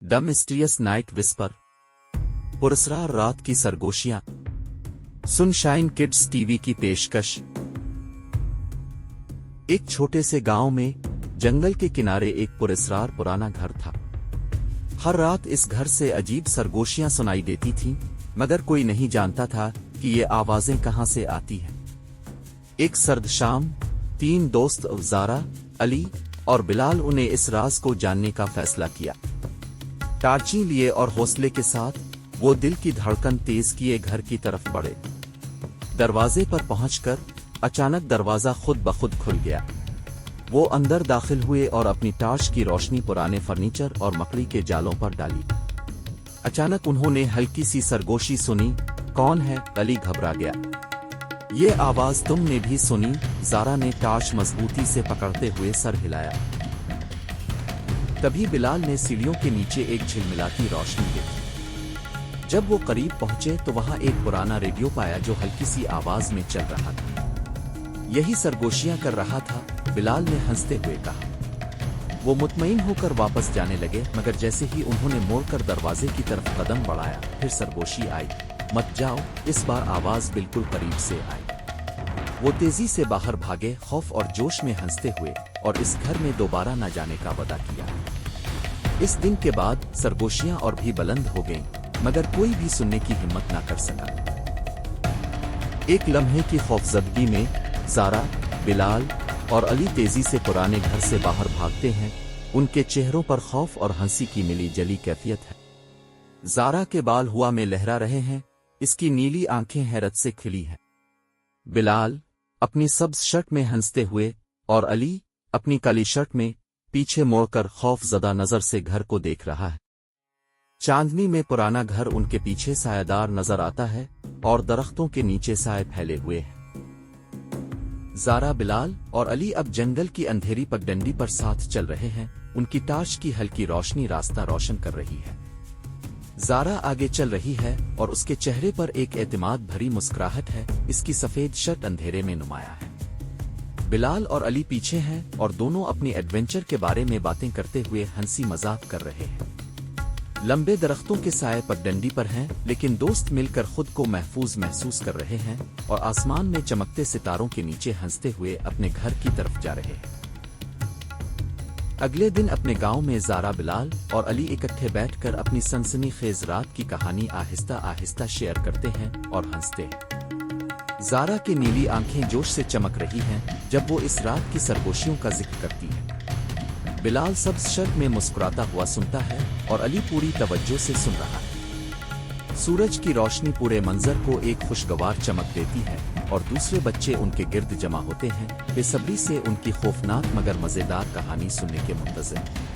The mysterious night whisper, पुरस्कार रात की सरगोशियां, सनशाइन किड्स टीवी की पेशकश। एक छोटे से गांव में जंगल के किनारे एक पुरस्कार पुराना घर था। हर रात इस घर से अजीब सरगोशियां सुनाई देती थीं, मगर कोई नहीं जानता था कि ये आवाजें कहां से आती हैं। एक सर्द शाम 3 दोस्त ज़ारा, अली और बिलाल उन्हें इस राज को जानने का फैसला किया। टार्ची लिए और हौसले के साथ वो दिल की धड़कन तेज किए घर की तरफ बढ़े। दरवाजे पर पहुंचकर अचानक दरवाजा खुद ब खुद खुल गया। वो अंदर दाखिल हुए और अपनी टार्च की रोशनी पुराने फर्नीचर और मकड़ी के जालों पर डाली। अचानक उन्होंने हल्की सी सरगोशी सुनी। कौन है? अली घबरा गया। ये आवाज तुमने भी सुनी? ज़ारा ने टार्च मजबूती से पकड़ते हुए सर हिलाया। तभी बिलाल ने सीढ़ियों के नीचे एक झिलमिलाती रोशनी देखी। जब वो करीब पहुंचे तो वहां एक पुराना रेडियो पाया जो हल्की सी आवाज में चल रहा था। यही सरगोशियां कर रहा था, बिलाल ने हंसते हुए कहा। वो मुतमईन होकर वापस जाने लगे, मगर जैसे ही उन्होंने मोड़कर दरवाजे की तरफ कदम बढ़ाया, फिर सरगोशी आई। मत जाओ। इस बार आवाज बिल्कुल करीब से आई। वो तेजी से बाहर भागे, खौफ और जोश में हंसते हुए, और इस घर में दोबारा न जाने का वादा किया। इस दिन के बाद सरगोशियां और भी बुलंद हो गईं, मगर कोई भी सुनने की हिम्मत न कर सका। एक लम्हे की खौफजदगी में ज़ारा, बिलाल और अली तेजी से पुराने घर से बाहर भागते हैं। उनके चेहरों पर खौफ और हंसी की मिली जली कैफियत है। ज़ारा के बाल हवा में लहरा रहे हैं, इसकी नीली आंखें हैरत से खिली हैं। बिलाल अपनी सब्ज शर्ट में हंसते हुए और अली अपनी काली शर्ट में पीछे मोड़कर खौफजदा नजर से घर को देख रहा है। चांदनी में पुराना घर उनके पीछे सायादार नजर आता है और दरख्तों के नीचे साए फैले हुए हैं। ज़ारा, बिलाल और अली अब जंगल की अंधेरी पगडंडी पर साथ चल रहे हैं। उनकी टार्च की हल्की रोशनी रास्ता रोशन कर रही है। ज़ारा आगे चल रही है और उसके चेहरे पर एक एतमाद भरी मुस्कुराहट है। इसकी सफेद शर्ट अंधेरे में नुमाया है। बिलाल और अली पीछे हैं और दोनों अपनी एडवेंचर के बारे में बातें करते हुए हंसी मजाक कर रहे हैं। लंबे दरख्तों के साए पगडंडी पर हैं, लेकिन दोस्त मिलकर खुद को महफूज महसूस कर रहे हैं और आसमान में चमकते सितारों के नीचे हंसते हुए अपने घर की तरफ जा रहे हैं। अगले दिन अपने गांव में ज़ारा, बिलाल और अली इकट्ठे बैठकर अपनी सनसनीखेज रात की कहानी आहिस्ता आहिस्ता शेयर करते हैं और हंसते हैं। ज़ारा की नीली आंखें जोश से चमक रही हैं जब वो इस रात की सरगोशियों का जिक्र करती है। बिलाल सब्ज शर्ट में मुस्कुराता हुआ सुनता है और अली पूरी तवज्जो से सुन रहा है। सूरज की रोशनी पूरे मंजर को एक खुशगवार चमक देती है और दूसरे बच्चे उनके गिर्द जमा होते हैं, बेसब्री से उनकी खौफनाक मगर मजेदार कहानी सुनने के मुंतज़िर।